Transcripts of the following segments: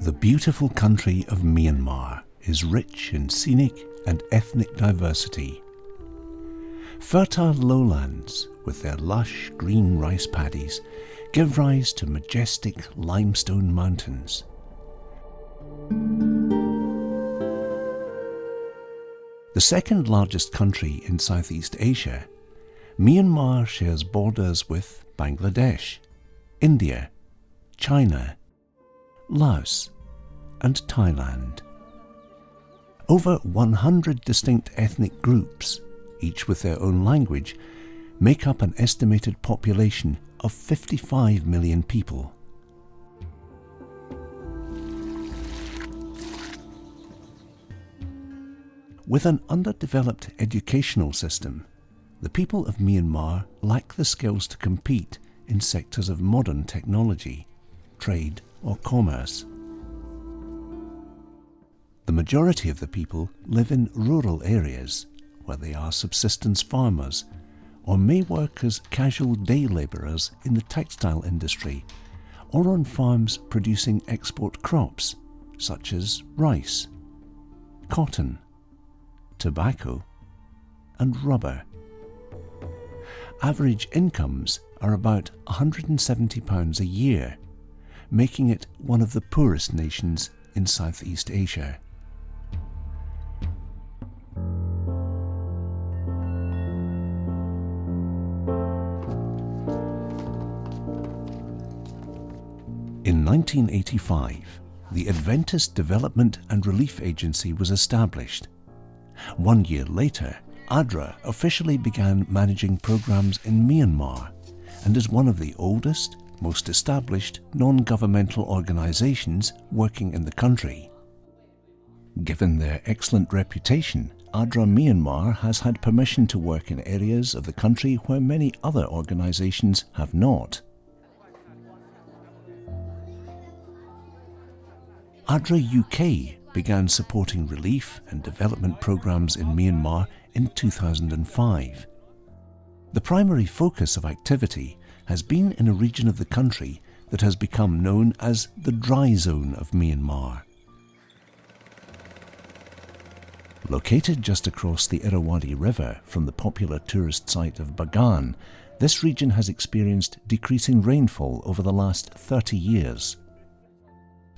The beautiful country of Myanmar is rich in scenic and ethnic diversity. Fertile lowlands with their lush green rice paddies give rise to majestic limestone mountains. The second largest country in Southeast Asia, Myanmar shares borders with Bangladesh, India, China, Laos and Thailand. Over 100 distinct ethnic groups, each with their own language, make up an estimated population of 55 million people. With an underdeveloped educational system, the people of Myanmar lack the skills to compete in sectors of modern technology, trade or commerce. The majority of the people live in rural areas where they are subsistence farmers or may work as casual day labourers in the textile industry or on farms producing export crops such as rice, cotton, tobacco and rubber. Average incomes are about £170 a year, making it one of the poorest nations in Southeast Asia. In 1985, the Adventist Development and Relief Agency was established. 1 year later, ADRA officially began managing programs in Myanmar and is one of the oldest, most established non-governmental organizations working in the country. Given their excellent reputation, ADRA Myanmar has had permission to work in areas of the country where many other organizations have not. ADRA UK began supporting relief and development programs in Myanmar in 2005. The primary focus of activity has been in a region of the country that has become known as the dry zone of Myanmar. Located just across the Irrawaddy River from the popular tourist site of Bagan, this region has experienced decreasing rainfall over the last 30 years.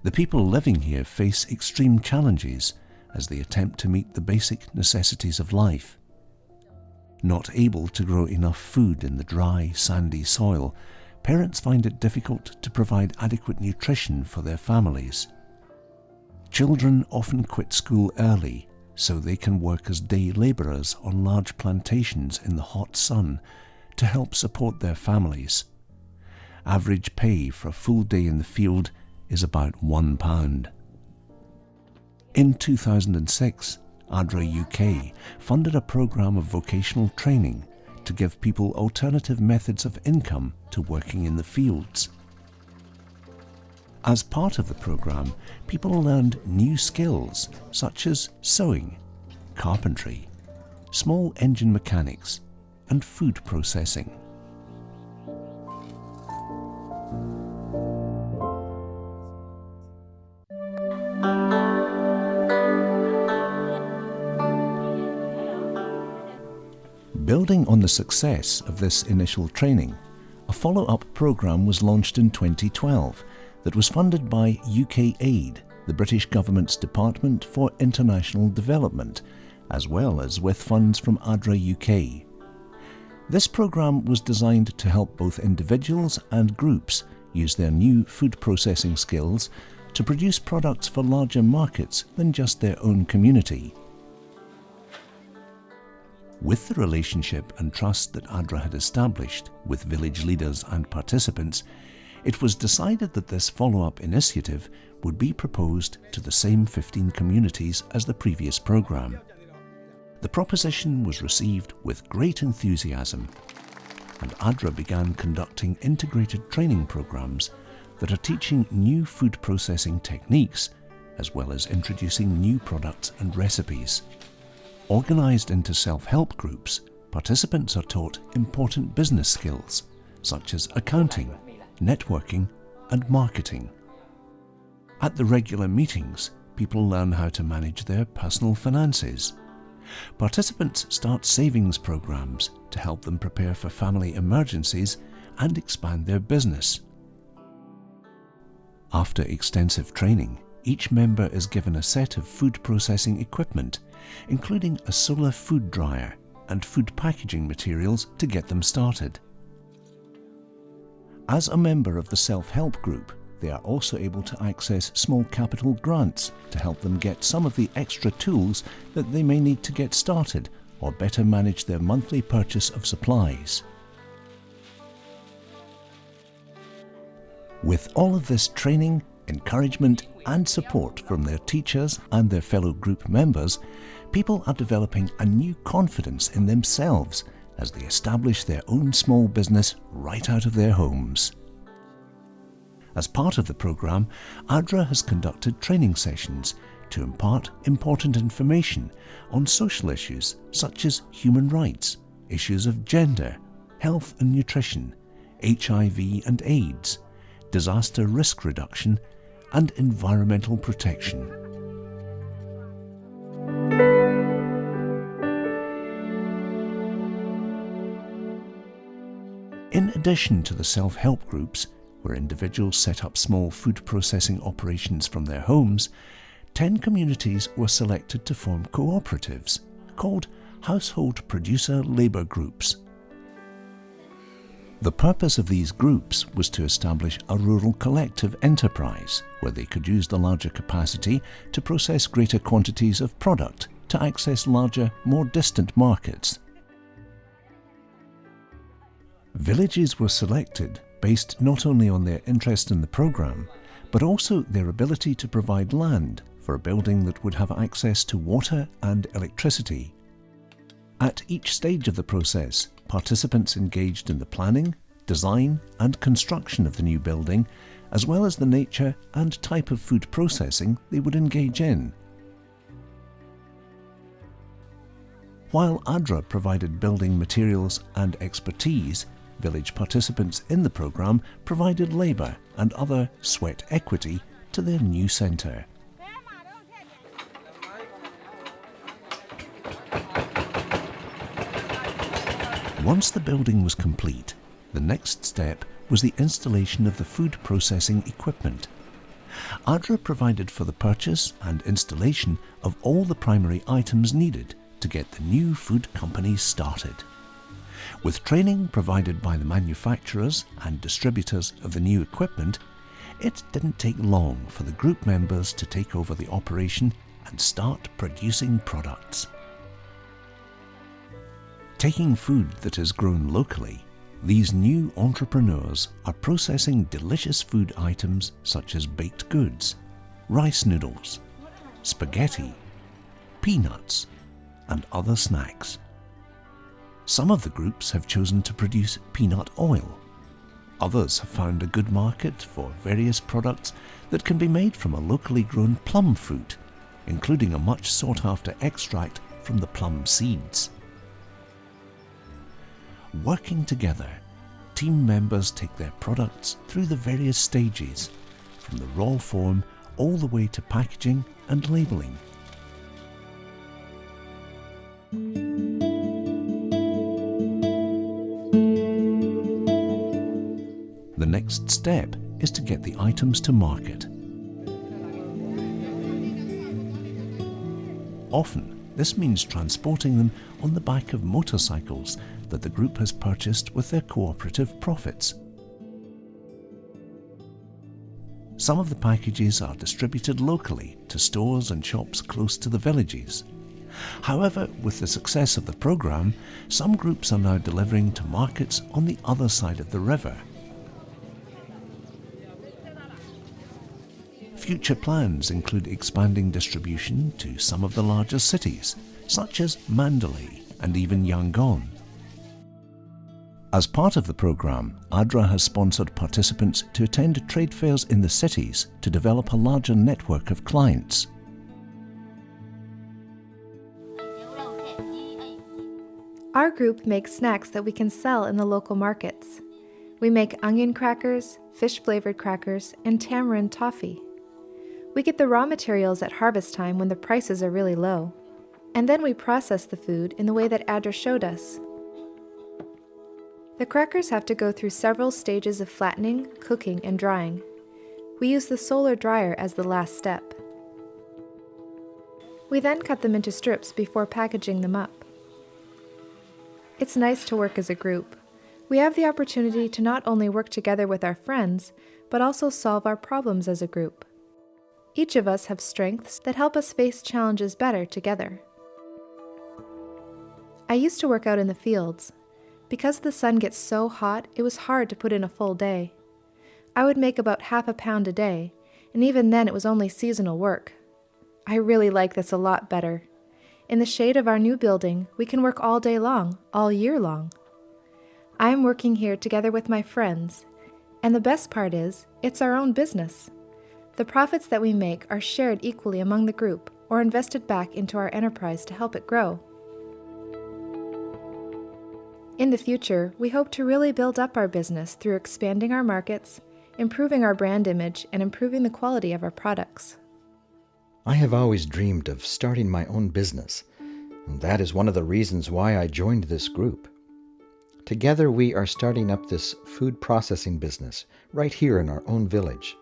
The people living here face extreme challenges as they attempt to meet the basic necessities of life. Not able to grow enough food in the dry, sandy soil, parents find it difficult to provide adequate nutrition for their families. Children often quit school early so they can work as day labourers on large plantations in the hot sun to help support their families. Average pay for a full day in the field is about £1. In 2006, ADRA UK funded a programme of vocational training to give people alternative methods of income to working in the fields. As part of the programme, people learned new skills such as sewing, carpentry, small engine mechanics and food processing. Building on the success of this initial training, a follow-up programme was launched in 2012 that was funded by UK Aid, the British government's Department for International Development, as well as with funds from ADRA UK. This programme was designed to help both individuals and groups use their new food processing skills to produce products for larger markets than just their own community. With the relationship and trust that ADRA had established with village leaders and participants, it was decided that this follow-up initiative would be proposed to the same 15 communities as the previous programme. The proposition was received with great enthusiasm, and ADRA began conducting integrated training programs that are teaching new food processing techniques, as well as introducing new products and recipes. Organised into self-help groups, participants are taught important business skills, such as accounting, networking and marketing. At the regular meetings, people learn how to manage their personal finances. Participants start savings programs to help them prepare for family emergencies and expand their business. After extensive training, each member is given a set of food processing equipment, including a solar food dryer and food packaging materials to get them started. As a member of the self-help group, they are also able to access small capital grants to help them get some of the extra tools that they may need to get started or better manage their monthly purchase of supplies. With all of this training, encouragement and support from their teachers and their fellow group members, people are developing a new confidence in themselves as they establish their own small business right out of their homes. As part of the programme, ADRA has conducted training sessions to impart important information on social issues such as human rights, issues of gender, health and nutrition, HIV and AIDS, disaster risk reduction and environmental protection. In addition to the self-help groups, where individuals set up small food processing operations from their homes, 10 communities were selected to form cooperatives called Household Producer Labour Groups. The purpose of these groups was to establish a rural collective enterprise where they could use the larger capacity to process greater quantities of product to access larger, more distant markets. Villages were selected based not only on their interest in the programme, but also their ability to provide land for a building that would have access to water and electricity. At each stage of the process, participants engaged in the planning, design and construction of the new building, as well as the nature and type of food processing they would engage in. While ADRA provided building materials and expertise, village participants in the programme provided labour and other sweat equity to their new centre. Once the building was complete, the next step was the installation of the food processing equipment. ADRA provided for the purchase and installation of all the primary items needed to get the new food company started. With training provided by the manufacturers and distributors of the new equipment, it didn't take long for the group members to take over the operation and start producing products. Taking food that is grown locally, these new entrepreneurs are processing delicious food items such as baked goods, rice noodles, spaghetti, peanuts, and other snacks. Some of the groups have chosen to produce peanut oil. Others have found a good market for various products that can be made from a locally grown plum fruit, including a much sought-after extract from the plum seeds. Working together, team members take their products through the various stages, from the raw form all the way to packaging and labelling. The next step is to get the items to market. Often, this means transporting them on the back of motorcycles that the group has purchased with their cooperative profits. Some of the packages are distributed locally to stores and shops close to the villages. However, with the success of the programme, some groups are now delivering to markets on the other side of the river. Future plans include expanding distribution to some of the larger cities, such as Mandalay and even Yangon. As part of the programme, ADRA has sponsored participants to attend trade fairs in the cities to develop a larger network of clients. Our group makes snacks that we can sell in the local markets. We make onion crackers, fish-flavored crackers, and tamarind toffee. We get the raw materials at harvest time when the prices are really low. And then we process the food in the way that ADRA showed us. The crackers have to go through several stages of flattening, cooking, and drying. We use the solar dryer as the last step. We then cut them into strips before packaging them up. It's nice to work as a group. We have the opportunity to not only work together with our friends, but also solve our problems as a group. Each of us have strengths that help us face challenges better together. I used to work out in the fields. Because the sun gets so hot, it was hard to put in a full day. I would make about half a pound a day, and even then it was only seasonal work. I really like this a lot better. In the shade of our new building, we can work all day long, all year long. I am working here together with my friends, and the best part is, it's our own business. The profits that we make are shared equally among the group or invested back into our enterprise to help it grow. In the future, we hope to really build up our business through expanding our markets, improving our brand image, and improving the quality of our products. I have always dreamed of starting my own business, and that is one of the reasons why I joined this group. Together we are starting up this food processing business right here in our own village.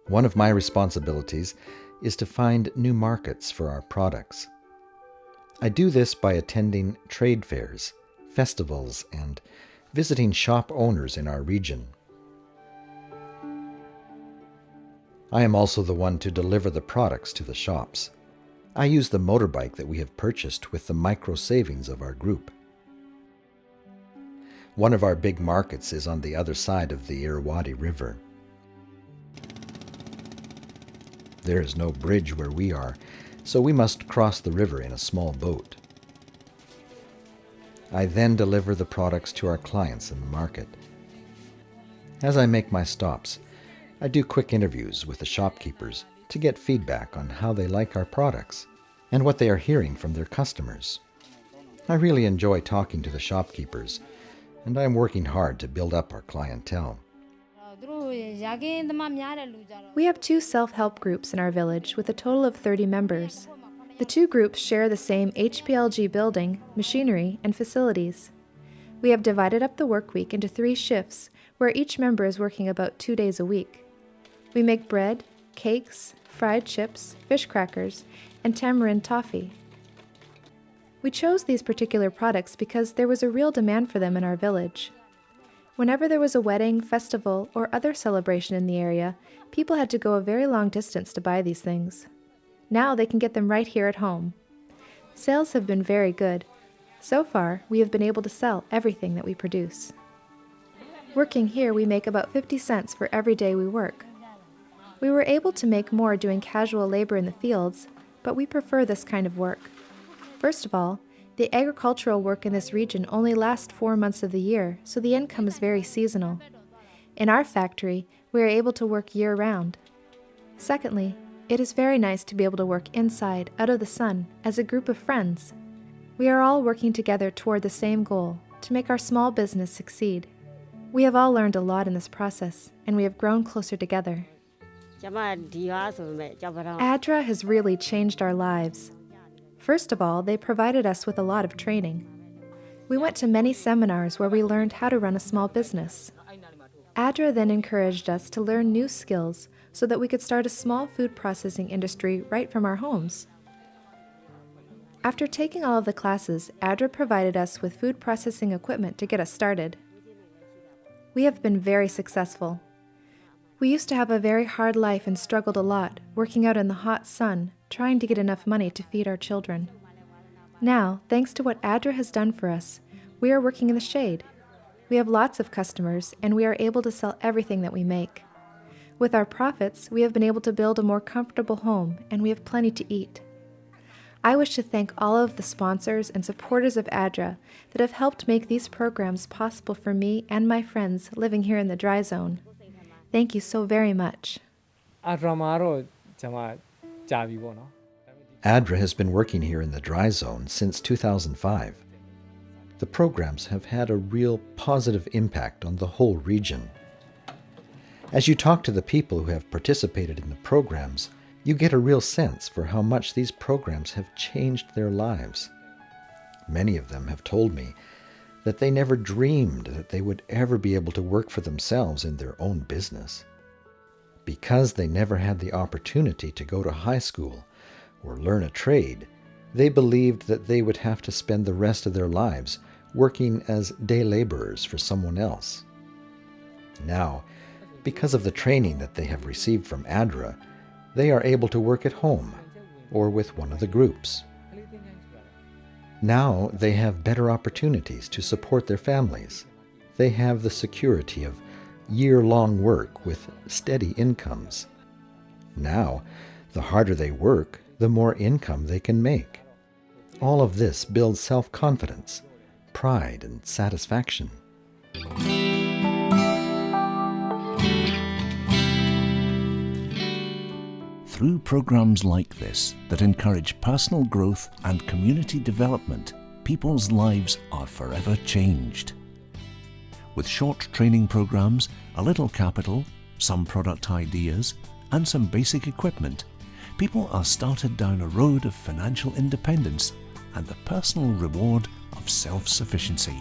One of my responsibilities is to find new markets for our products. I do this by attending trade fairs, festivals, and visiting shop owners in our region. I am also the one to deliver the products to the shops. I use the motorbike that we have purchased with the micro savings of our group. One of our big markets is on the other side of the Irrawaddy River. There is no bridge where we are, so we must cross the river in a small boat. I then deliver the products to our clients in the market. As I make my stops, I do quick interviews with the shopkeepers to get feedback on how they like our products and what they are hearing from their customers. I really enjoy talking to the shopkeepers, and I am working hard to build up our clientele. We have 2 self-help groups in our village with a total of 30 members. The 2 groups share the same HPLG building, machinery, and facilities. We have divided up the work week into 3 shifts, where each member is working about 2 days a week. We make bread, cakes, fried chips, fish crackers, and tamarind toffee. We chose these particular products because there was a real demand for them in our village. Whenever there was a wedding, festival, or other celebration in the area, people had to go a very long distance to buy these things. Now they can get them right here at home. Sales have been very good. So far, we have been able to sell everything that we produce. Working here, we make about 50 cents for every day we work. We were able to make more doing casual labor in the fields, but we prefer this kind of work. First of all, the agricultural work in this region only lasts 4 months of the year, so the income is very seasonal. In our factory, we are able to work year-round. Secondly, it is very nice to be able to work inside, out of the sun, as a group of friends. We are all working together toward the same goal, to make our small business succeed. We have all learned a lot in this process, and we have grown closer together. ADRA has really changed our lives. First of all, they provided us with a lot of training. We went to many seminars where we learned how to run a small business. ADRA then encouraged us to learn new skills so that we could start a small food processing industry right from our homes. After taking all of the classes, ADRA provided us with food processing equipment to get us started. We have been very successful. We used to have a very hard life and struggled a lot, working out in the hot sun, trying to get enough money to feed our children. Now, thanks to what ADRA has done for us, we are working in the shade. We have lots of customers, and we are able to sell everything that we make. With our profits, we have been able to build a more comfortable home, and we have plenty to eat. I wish to thank all of the sponsors and supporters of ADRA that have helped make these programs possible for me and my friends living here in the dry zone. Thank you so very much. ADRA has been working here in the dry zone since 2005. The programs have had a real positive impact on the whole region. As you talk to the people who have participated in the programs, you get a real sense for how much these programs have changed their lives. Many of them have told me that they never dreamed that they would ever be able to work for themselves in their own business. Because they never had the opportunity to go to high school or learn a trade, they believed that they would have to spend the rest of their lives working as day laborers for someone else. Now, because of the training that they have received from ADRA, they are able to work at home or with one of the groups. Now they have better opportunities to support their families. They have the security of year-long work with steady incomes. Now, the harder they work, the more income they can make. All of this builds self-confidence, pride, and satisfaction. Through programs like this that encourage personal growth and community development, people's lives are forever changed. With short training programs, a little capital, some product ideas, and some basic equipment, people are started down a road of financial independence and the personal reward of self-sufficiency.